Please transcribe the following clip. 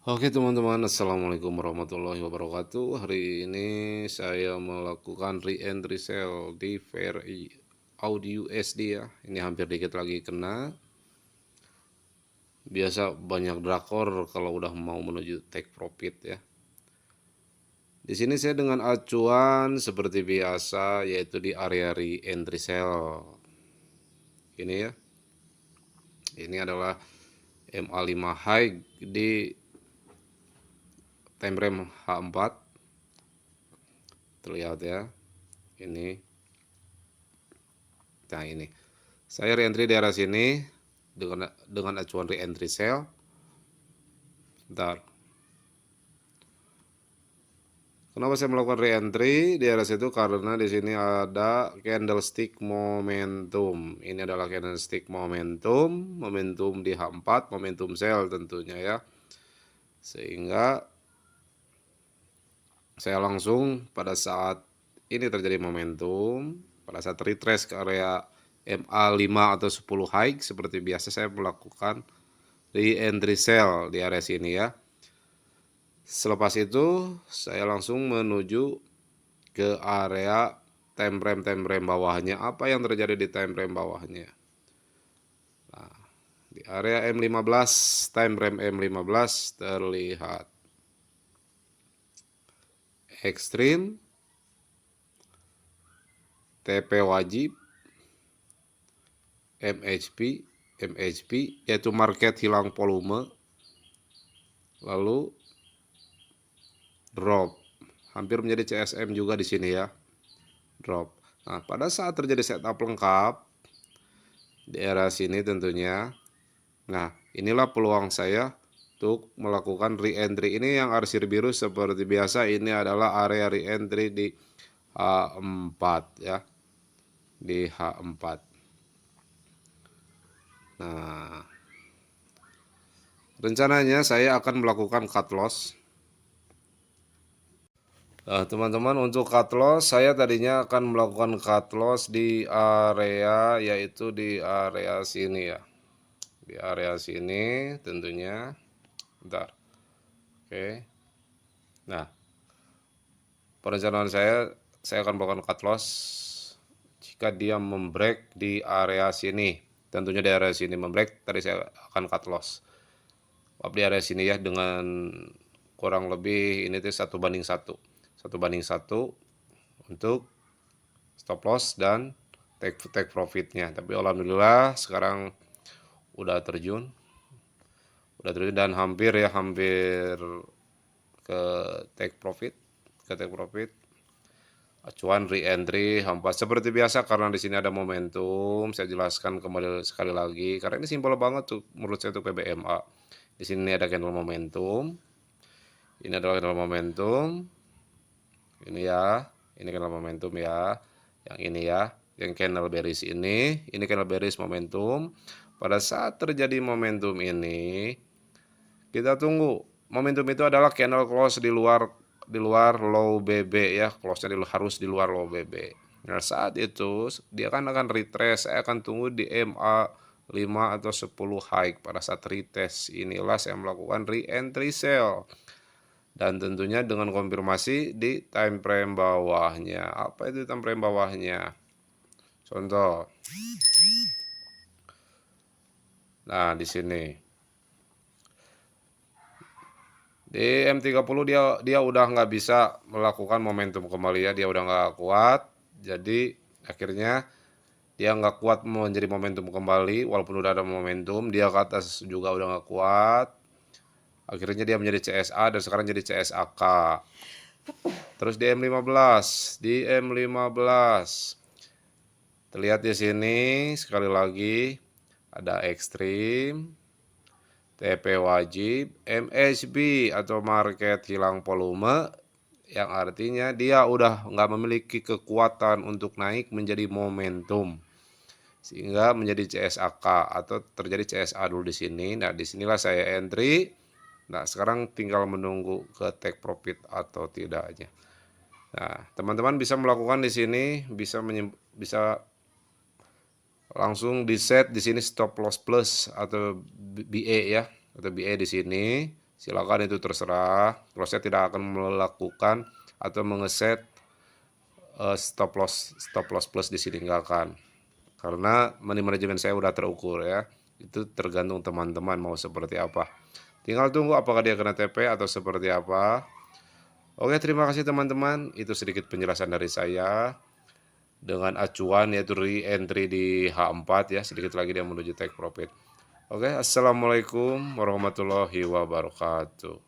Oke teman-teman, assalamualaikum warahmatullahi wabarakatuh. Hari ini saya melakukan re-entry sell di VRI Audio USD ya. Ini hampir dikit lagi kena. Biasa banyak drakor kalau udah mau menuju take profit ya. Di sini saya dengan acuan seperti biasa, yaitu di area re-entry sell. Ini ya. Ini adalah MA5 high di time frame H4. Terlihat ya. Ini. Nah, ini. Saya re-entry di area sini dengan acuan re-entry sell. Bentar. Kenapa saya melakukan re-entry di area situ? Karena di sini ada candlestick momentum. Ini adalah candlestick momentum, momentum di H4, momentum sell tentunya ya. Sehingga saya langsung pada saat ini terjadi momentum, pada saat retrace ke area MA5 atau 10 high seperti biasa saya melakukan re-entry sell di area sini ya. Selepas itu saya langsung menuju ke area time frame bawahnya. Apa yang terjadi di time frame bawahnya? Nah, di area M15, time frame M15 terlihat ekstrim, TP wajib, MHP yaitu market hilang volume, lalu drop. Hampir menjadi CSM juga di sini ya. Drop. Nah, pada saat terjadi setup lengkap di area sini tentunya. Nah, inilah peluang saya untuk melakukan re-entry. Ini yang arsir biru seperti biasa, ini adalah area re-entry di H4 ya. Di H4. Nah, rencananya saya akan melakukan cut loss. Nah, teman-teman, untuk cut loss saya tadinya akan melakukan cut loss di area, yaitu di area sini ya. Di area sini tentunya. Bentar. Oke. Nah, perencanaan saya akan melakukan cut loss jika dia membreak di area sini. Tentunya di area sini membreak, tadi saya akan cut loss. Di area sini ya, dengan kurang lebih ini tuh 1:1. 1:1 untuk stop loss dan take profitnya. Tapi alhamdulillah sekarang udah terjun. Dan hampir ke take profit, acuan re-entry hampa seperti biasa. Karena di sini ada momentum, saya jelaskan kembali sekali lagi karena ini simpel banget tuh menurut saya tuh PBMA. Di sini ada candle momentum, ini adalah candle momentum, ini ya, ini candle momentum ya, yang ini ya, yang candle bearish ini candle bearish momentum. Pada saat terjadi momentum ini, kita tunggu. Momentum itu adalah candle close di luar low BB ya, close-nya harus di luar low BB. Nah, saat itu dia akan retrace. Saya akan tunggu di MA 5 atau 10 high. Pada saat retest inilah saya melakukan re-entry sell. Dan tentunya dengan konfirmasi di time frame bawahnya. Apa itu time frame bawahnya? Contoh. Nah, di sini. Di M30 dia udah nggak bisa melakukan momentum kembali ya, dia udah nggak kuat. Jadi akhirnya dia nggak kuat menjadi momentum kembali, walaupun udah ada momentum, dia ke atas juga udah nggak kuat. Akhirnya dia menjadi CSA dan sekarang jadi CSAK. Terus di M15 terlihat di sini sekali lagi ada ekstrim, TP wajib, MSB atau market hilang volume, yang artinya dia udah nggak memiliki kekuatan untuk naik menjadi momentum sehingga menjadi CSAK atau terjadi CSA dulu di sini. Nah, disinilah saya entry. Nah, sekarang tinggal menunggu ke take profit atau tidaknya. Nah, teman-teman bisa melakukan di sini, bisa langsung di set di sini stop loss plus atau BA ya, atau BA di sini silakan, itu terserah. Kalau saya tidak akan melakukan atau mengeset stop loss plus di sini, nggak akan. Karena money management saya udah terukur ya. Itu tergantung teman-teman mau seperti apa. Tinggal tunggu apakah dia kena TP atau seperti apa. Oke, terima kasih teman-teman. Itu sedikit penjelasan dari saya dengan acuan yaitu re-entry di H4 ya. Sedikit lagi dia menuju take profit. Oke, assalamualaikum warahmatullahi wabarakatuh.